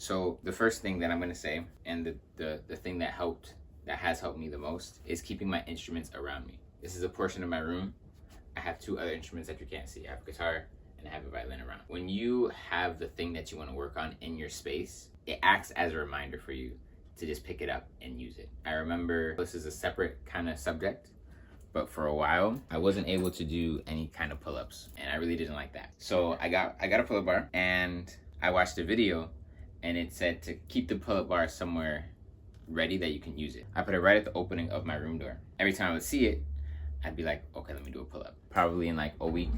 So the first thing that I'm gonna say, and the thing that has helped me the most, is keeping my instruments around me. This is a portion of my room. I have two other instruments that you can't see. I have a guitar and I have a violin around. When you have the thing that you want to work on in your space, it acts as a reminder for you to just pick it up and use it. I remember, this is a separate kind of subject, but for a while I wasn't able to do any kind of pull-ups, and I really didn't like that. So I got a pull-up bar, and I watched a video and it said to keep the pull-up bar somewhere ready that you can use it. I put it right at the opening of my room door. Every time I would see it, I'd be like, okay, let me do a pull-up. Probably in like a week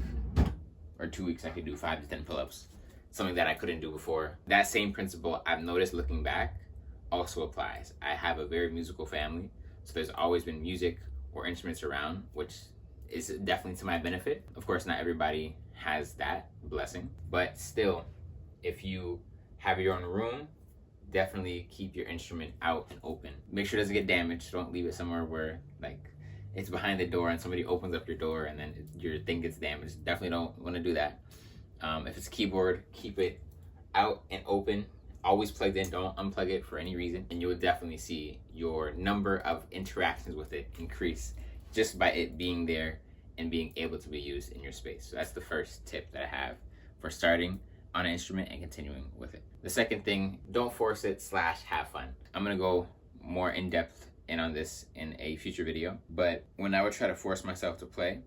or 2 weeks, I could do 5 to 10 pull-ups, something that I couldn't do before. That same principle, I've noticed looking back, also applies. I have a very musical family, so there's always been music or instruments around, which is definitely to my benefit. Of course, not everybody has that blessing, but still, if you have your own room, definitely keep your instrument out and open. Make sure it doesn't get damaged. Don't leave it somewhere where like it's behind the door and somebody opens up your door and then your thing gets damaged. Definitely don't want to do that. If it's a keyboard, keep it out and open. Always plugged in, don't unplug it for any reason, and you'll definitely see your number of interactions with it increase just by it being there and being able to be used in your space. So that's the first tip that I have for starting on an instrument and continuing with it. The second thing, don't force it / have fun. I'm gonna go more in depth in on this in a future video, but when I would try to force myself to play,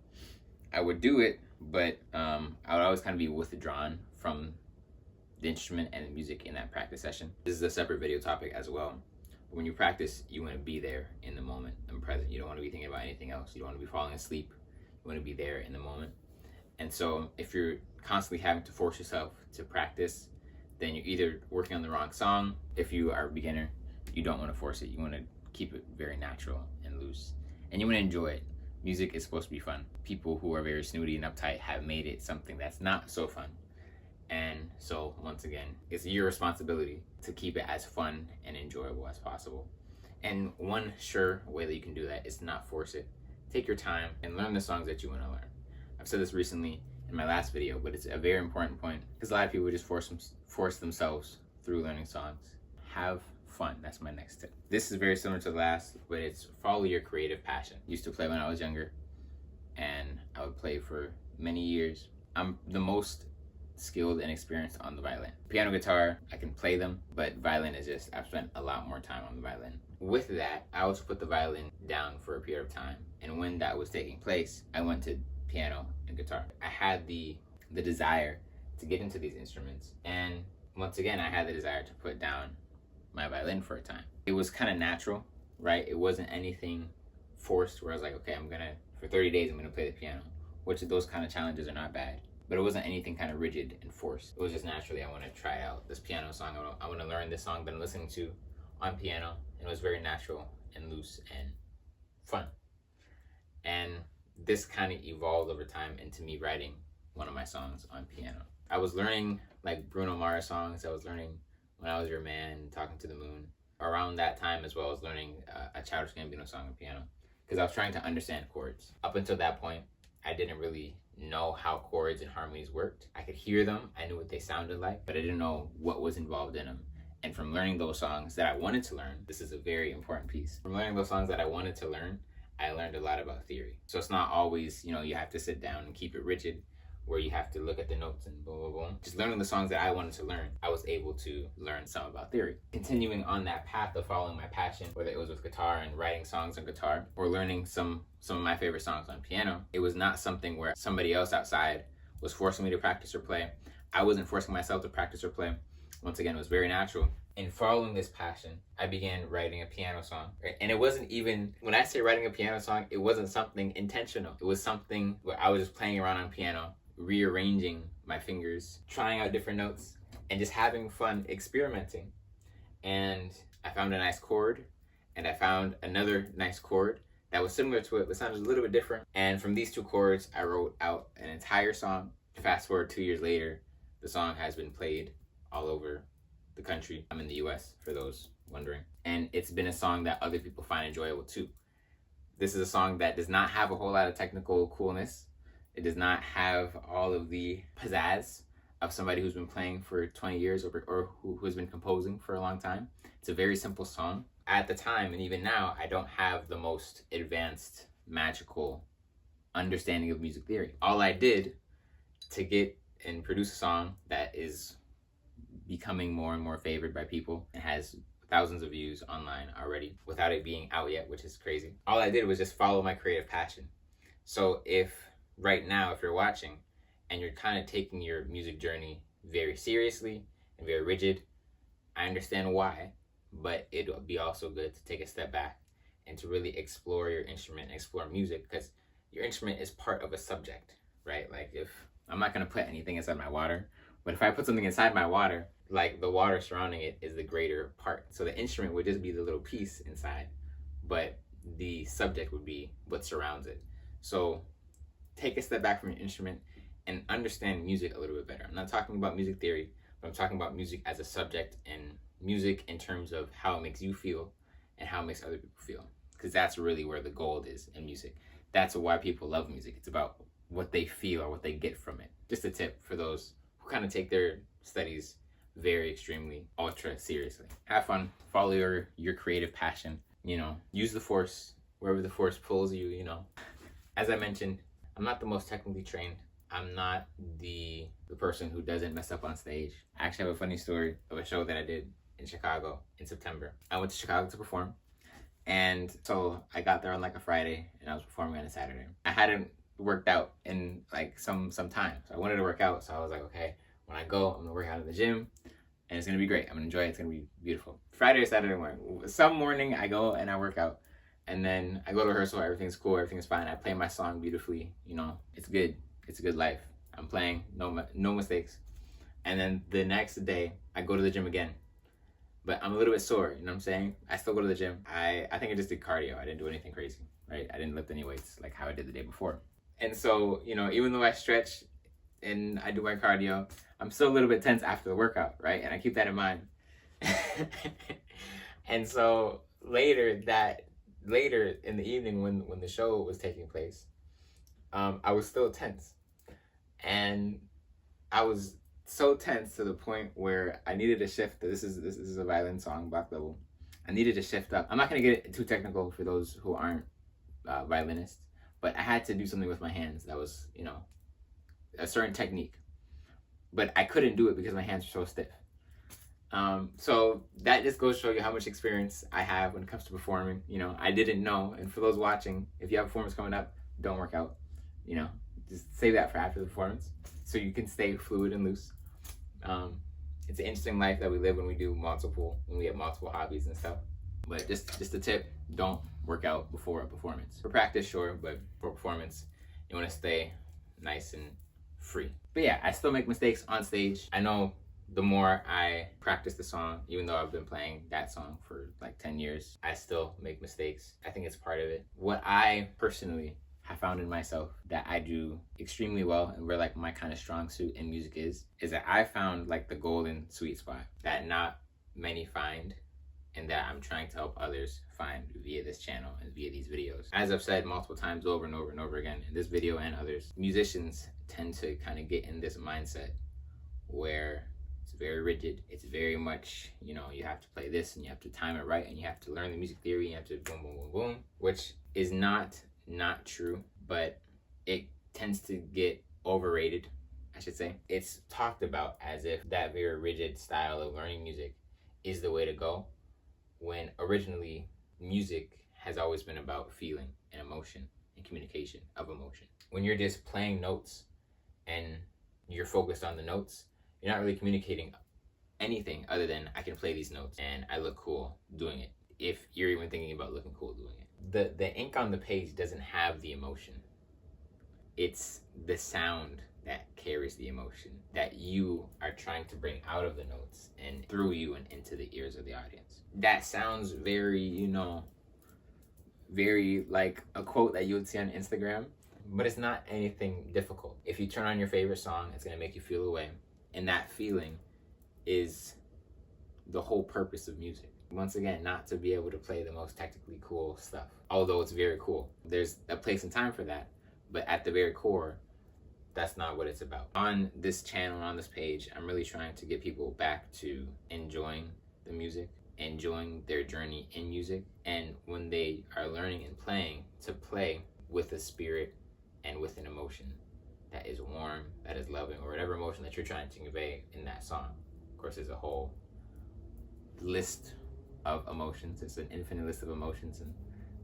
I would do it, but I would always kind of be withdrawn from the instrument and the music in that practice session. This is a separate video topic as well. But when you practice, you want to be there in the moment and present. You don't want to be thinking about anything else. You don't want to be falling asleep. You want to be there in the moment. And so if you're constantly having to force yourself to practice, then you're either working on the wrong song. If you are a beginner, you don't want to force it. You want to keep it very natural and loose. And you want to enjoy it. Music is supposed to be fun. People who are very snooty and uptight have made it something that's not so fun. And so, once again, it's your responsibility to keep it as fun and enjoyable as possible. And one sure way that you can do that is not force it. Take your time and learn the songs that you want to learn. I've said this recently in my last video, but it's a very important point because a lot of people just force themselves through learning songs. Have fun. That's my next tip. This is very similar to the last, but it's follow your creative passion. Used to play when I was younger, and I would play for many years. I'm the most skilled and experienced on the violin. Piano, guitar, I can play them, but violin is just, I've spent a lot more time on the violin. With that, I also put the violin down for a period of time, and when that was taking place, I went to piano and guitar. I had the desire to get into these instruments, and once again, I had the desire to put down my violin for a time. It was kind of natural, right? It wasn't anything forced where I was like, okay, for 30 days, I'm gonna play the piano, which those kind of challenges are not bad. But it wasn't anything kind of rigid and forced. It was just naturally, I want to try out this piano song. I want to learn this song that I'm listening to on piano. And it was very natural and loose and fun. And this kind of evolved over time into me writing one of my songs on piano. I was learning like Bruno Mars songs. I was learning When I Was Your Man, Talking to the Moon. Around that time as well as learning a Childish Gambino song on piano. Because I was trying to understand chords. Up until that point, I didn't really know how chords and harmonies worked. I could hear them, I knew what they sounded like, but I didn't know what was involved in them. And from learning those songs that I wanted to learn, this is a very important piece. From learning those songs that I wanted to learn, I learned a lot about theory. So it's not always, you have to sit down and keep it rigid, where you have to look at the notes and boom, boom, boom. Just learning the songs that I wanted to learn, I was able to learn some about theory. Continuing on that path of following my passion, whether it was with guitar and writing songs on guitar, or learning some of my favorite songs on piano, it was not something where somebody else outside was forcing me to practice or play. I wasn't forcing myself to practice or play. Once again, it was very natural. In following this passion, I began writing a piano song. Right? And it wasn't even, when I say writing a piano song, it wasn't something intentional. It was something where I was just playing around on piano, rearranging my fingers, trying out different notes, and just having fun experimenting. And I found a nice chord, and I found another nice chord that was similar to it, but sounded a little bit different. And from these two chords, I wrote out an entire song. Fast forward 2 years later, the song has been played all over the country. I'm in the US, for those wondering. And it's been a song that other people find enjoyable too. This is a song that does not have a whole lot of technical coolness. It does not have all of the pizzazz of somebody who's been playing for 20 years or who has been composing for a long time. It's a very simple song. At the time, and even now, I don't have the most advanced, magical understanding of music theory. All I did to get and produce a song that is becoming more and more favored by people and has thousands of views online already without it being out yet, which is crazy. All I did was just follow my creative passion. So if right now, if you're watching and you're kind of taking your music journey very seriously and very rigid, I understand why, but it would be also good to take a step back and to really explore your instrument and explore music, because your instrument is part of a subject, right? Like, if I'm not going to put anything inside my water, but if I put something inside my water, like, the water surrounding it is the greater part. So the instrument would just be the little piece inside, but the subject would be what surrounds it. So take a step back from your instrument and understand music a little bit better. I'm not talking about music theory, but I'm talking about music as a subject, and music in terms of how it makes you feel and how it makes other people feel. Because that's really where the gold is in music. That's why people love music. It's about what they feel or what they get from it. Just a tip for those who kind of take their studies very extremely ultra seriously. Have fun, follow your creative passion, use the force wherever the force pulls you, As I mentioned, I'm not the most technically trained. I'm not the person who doesn't mess up on stage. I actually have a funny story of a show that I did in Chicago in September. I went to Chicago to perform, and so I got there on like a Friday and I was performing on a Saturday. I hadn't worked out in like some time, so I wanted to work out. So I was like, okay, when I go, I'm gonna work out in the gym and it's gonna be great. I'm gonna enjoy it. It's gonna be beautiful. Friday or Saturday morning. Some morning I go and I work out, and then I go to rehearsal. Everything's cool. Everything's fine. I play my song beautifully. It's good. It's a good life. I'm playing, no mistakes. And then the next day I go to the gym again, but I'm a little bit sore. You know what I'm saying? I still go to the gym. I think I just did cardio. I didn't do anything crazy, right? I didn't lift any weights like how I did the day before. And so, even though I stretch and I do my cardio, I'm still a little bit tense after the workout, right? And I keep that in mind. And so later in the evening when the show was taking place, I was still tense. And I was so tense to the point where I needed to shift. This is a violin song, Black Level. I needed to shift up. I'm not going to get too technical for those who aren't violinists, but I had to do something with my hands that was, a certain technique. But I couldn't do it because my hands were so stiff. So that just goes to show you how much experience I have when it comes to performing. I didn't know. And for those watching, if you have a performance coming up, don't work out. Just save that for after the performance so you can stay fluid and loose. It's an interesting life that we live when we have multiple hobbies and stuff. But just a tip, don't work out before a performance. For practice, sure, but for performance, you want to stay nice and free. But yeah, I still make mistakes on stage. I know the more I practice the song, even though I've been playing that song for like 10 years, I still make mistakes. I think it's part of it. What I personally have found in myself that I do extremely well, and where like my kind of strong suit in music is that I found like the golden sweet spot that not many find, and that I'm trying to help others find via this channel and via these videos. As I've said multiple times over and over and over again in this video and others, musicians tend to kind of get in this mindset where it's very rigid. It's very much, you have to play this and you have to time it right and you have to learn the music theory and you have to boom, boom, boom, boom, which is not true, but it tends to get overrated, I should say. It's talked about as if that very rigid style of learning music is the way to go, when originally music has always been about feeling and emotion and communication of emotion. When you're just playing notes and you're focused on the notes, you're not really communicating anything other than I can play these notes and I look cool doing it, if you're even thinking about looking cool doing it. The ink on the page doesn't have the emotion. It's the sound that carries the emotion that you are trying to bring out of the notes and through you and into the ears of the audience. That sounds very, very like a quote that you would see on Instagram, but it's not anything difficult. If you turn on your favorite song, it's going to make you feel a way. And that feeling is the whole purpose of music. Once again, not to be able to play the most technically cool stuff, although it's very cool. There's a place and time for that, but at the very core, That's not what it's about. On this channel, on this page, I'm really trying to get people back to enjoying the music, enjoying their journey in music, and when they are learning and playing, to play with a spirit and with an emotion that is warm, that is loving, or whatever emotion that you're trying to convey in that song. Of course, there's a whole list of emotions. It's an infinite list of emotions, and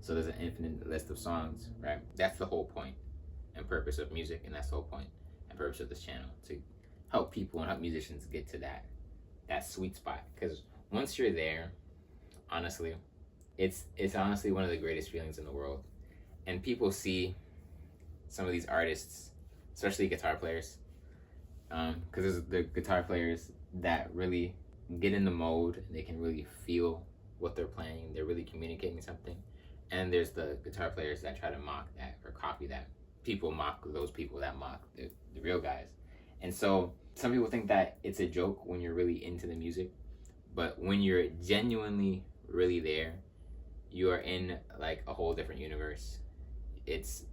so there's an infinite list of songs, right? That's the whole point and purpose of music, and that's the whole point and purpose of this channel, to help people and help musicians get to that sweet spot. Because once you're there, honestly, it's honestly one of the greatest feelings in the world. And people see some of these artists, especially guitar players, because there's the guitar players that really get in the mode and they can really feel what they're playing. They're really communicating something. And there's the guitar players that try to mock that or copy that. People mock those people that mock the real guys. And so some people think that it's a joke when you're really into the music, but when you're genuinely really there, you are in like a whole different universe. It's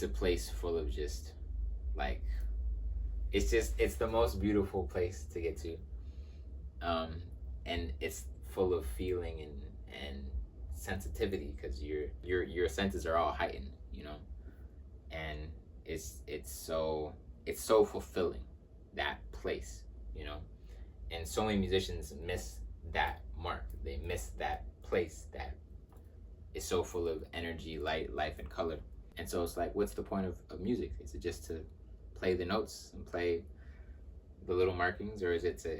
a place full of just like, it's the most beautiful place to get to, and it's full of feeling and sensitivity, because your senses are all heightened, you know, and it's so fulfilling, that place, you know. And so many musicians miss that mark. They miss that place that is so full of energy, light, life, and color. And so it's like, what's the point of music? Is it just to play the notes and play the little markings, or is it to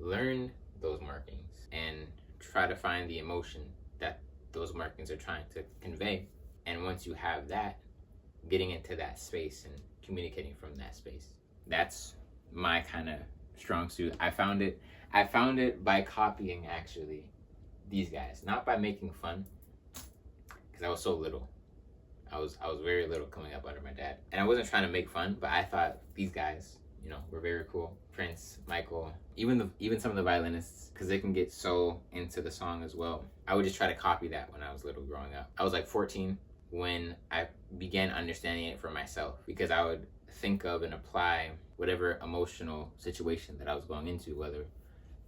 learn those markings and try to find the emotion that those markings are trying to convey? And once you have that, getting into that space and communicating from that space. That's my kind of strong suit. I found it by copying, actually, these guys, not by making fun, because I was so little. I was very little coming up under my dad, and I wasn't trying to make fun, but I thought these guys, you know, were very cool. Prince, Michael, even some of the violinists, because they can get so into the song as well. I would just try to copy that when I was little growing up. I was like 14 when I began understanding it for myself, because I would think of and apply whatever emotional situation that I was going into, whether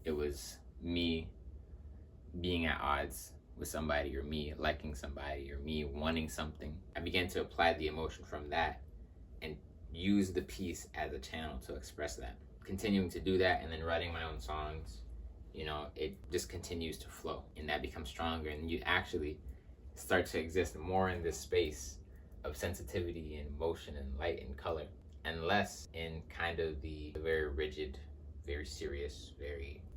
it was me being at odds with somebody, or me liking somebody, or me wanting something. I began to apply the emotion from that and use the piece as a channel to express that. Continuing to do that, and then writing my own songs, you know, it just continues to flow, and that becomes stronger, and you actually start to exist more in this space of sensitivity and emotion and light and color, and less in kind of the very rigid, very serious,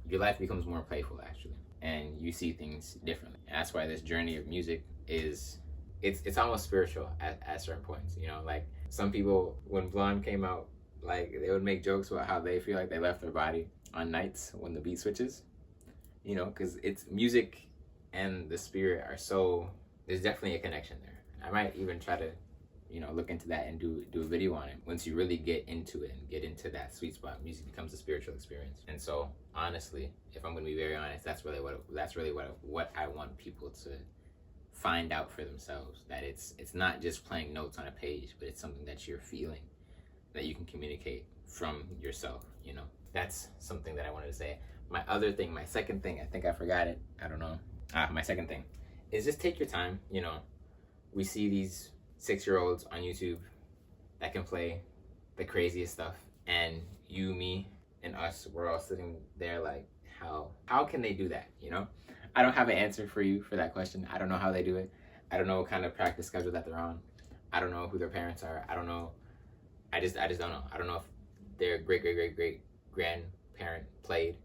your life becomes more playful, actually, and you see things differently. And that's why this journey of music is, it's almost spiritual at certain points, you know. Like, some people, when Blonde came out, like, they would make jokes about how they feel like they left their body on nights when the beat switches, you know, because it's music and the spirit are so, there's definitely a connection there. I might even try to, you know, look into that and do a video on it. Once you really get into it and get into that sweet spot, music becomes a spiritual experience. And so, honestly, if I'm going to be very honest, that's really what I want people to find out for themselves. That it's not just playing notes on a page, but it's something that you're feeling, that you can communicate from yourself. You know, that's something that I wanted to say. My second thing, I think I forgot it. I don't know. My second thing is just take your time. You know, we see these 6-year-olds on YouTube that can play the craziest stuff, and you, me, and us, we're all sitting there like, how can they do that? You know, I don't have an answer for you for that question. I don't know how they do it. I don't know what kind of practice schedule that they're on. I don't know who their parents are. I don't know. I just don't know. I don't know if their great grandparent played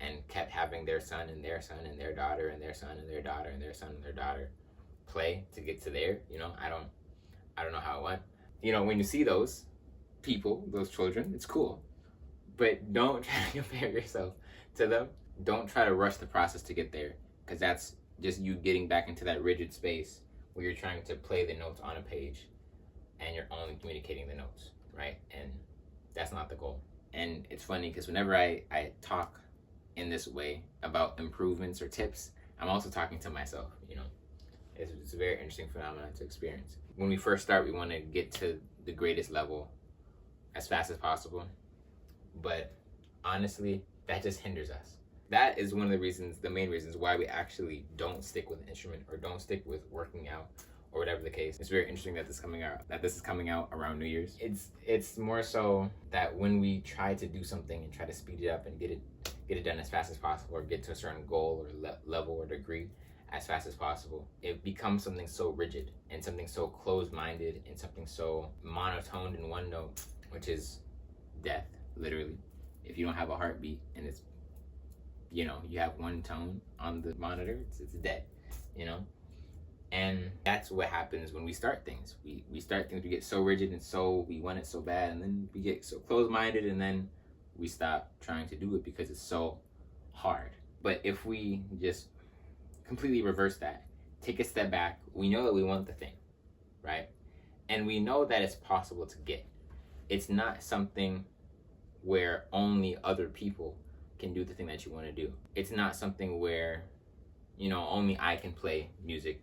and kept having their son and their son and their daughter and their son and their daughter and their son and their daughter play to get to there. You know, I don't know how it went. You know, when you see those people, those children, it's cool. But don't try to compare yourself to them. Don't try to rush the process to get there, because that's just you getting back into that rigid space where you're trying to play the notes on a page and you're only communicating the notes, right? And that's not the goal. And it's funny because whenever I talk in this way about improvements or tips, I'm also talking to myself, you know. It's a very interesting phenomenon to experience. When we first start, we want to get to the greatest level as fast as possible. But honestly, that just hinders us. That is one of the reasons, the main reasons why we actually don't stick with an instrument or don't stick with working out or whatever the case. It's very interesting that this is coming out around New Year's. It's more so that when we try to do something and try to speed it up and get it done as fast as possible, or get to a certain goal or level or degree as fast as possible, it becomes something so rigid and something so closed-minded and something so monotoned in one note, which is death, literally. If you don't have a heartbeat and it's, you have one tone on the monitor, it's dead, And that's what happens when we start things. We start things, we get so rigid and so we want it so bad, and then we get so closed-minded, and then we stop trying to do it because it's so hard. But if we just completely reverse that, take a step back, we know that we want the thing, right? And we know that it's possible to get. It's not something where only other people can do the thing that you want to do. It's not something where, only I can play music,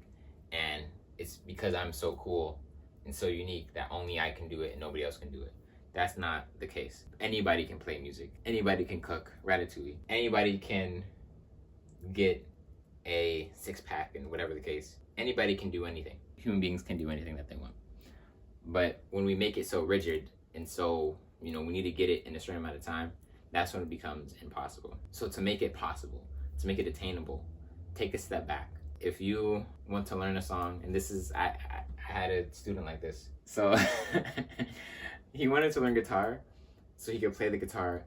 and it's because I'm so cool and so unique that only I can do it and nobody else can do it. That's not the case. Anybody can play music. Anybody can cook ratatouille. Anybody can get a six-pack and whatever the case. Anybody can do anything. Human beings can do anything that they want. But when we make it so rigid and so, we need to get it in a certain amount of time, that's when it becomes impossible. So to make it possible, to make it attainable, take a step back. If you want to learn a song, and this is, I had a student like this. So he wanted to learn guitar so he could play the guitar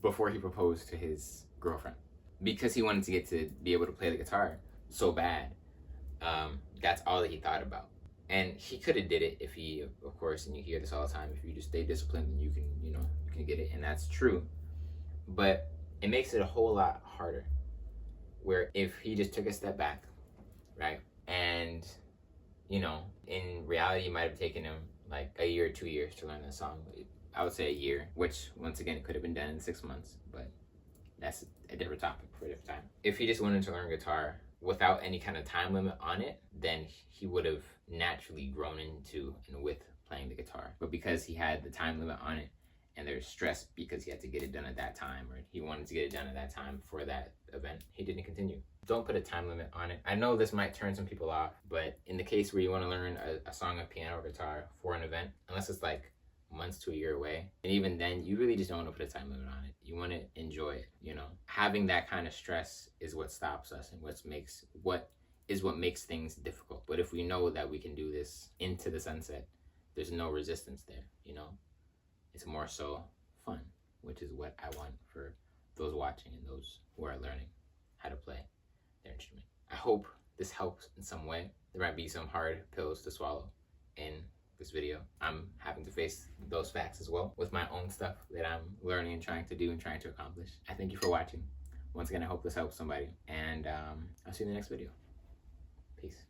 before he proposed to his girlfriend. Because he wanted to get to be able to play the guitar so bad. That's all that he thought about. And he could have did it if he, of course, and you hear this all the time, if you just stay disciplined, then you can, you can get it, and that's true. But it makes it a whole lot harder, where if he just took a step back, right, and, in reality, it might have taken him like a year or 2 years to learn that song. I would say a year, which, once again, it could have been done in 6 months, but that's a different topic for a different time. If he just wanted to learn guitar without any kind of time limit on it, then he would have naturally grown into and with playing the guitar. But because he had the time limit on it, and there's stress because he had to get it done at that time, or he wanted to get it done at that time for that event, he didn't continue. Don't put a time limit on it. I know this might turn some people off, but in the case where you want to learn a song of piano or guitar for an event, unless it's like months to a year away, and even then, you really just don't want to put a time limit on it. You want to enjoy it, Having that kind of stress is what stops us and what makes things difficult. But if we know that we can do this into the sunset, there's no resistance there, It's more so fun, which is what I want for those watching and those who are learning how to play their instrument. I hope this helps in some way. There might be some hard pills to swallow in this video. I'm having to face those facts as well with my own stuff that I'm learning and trying to do and trying to accomplish. I thank you for watching. Once again, I hope this helps somebody, and I'll see you in the next video. Peace.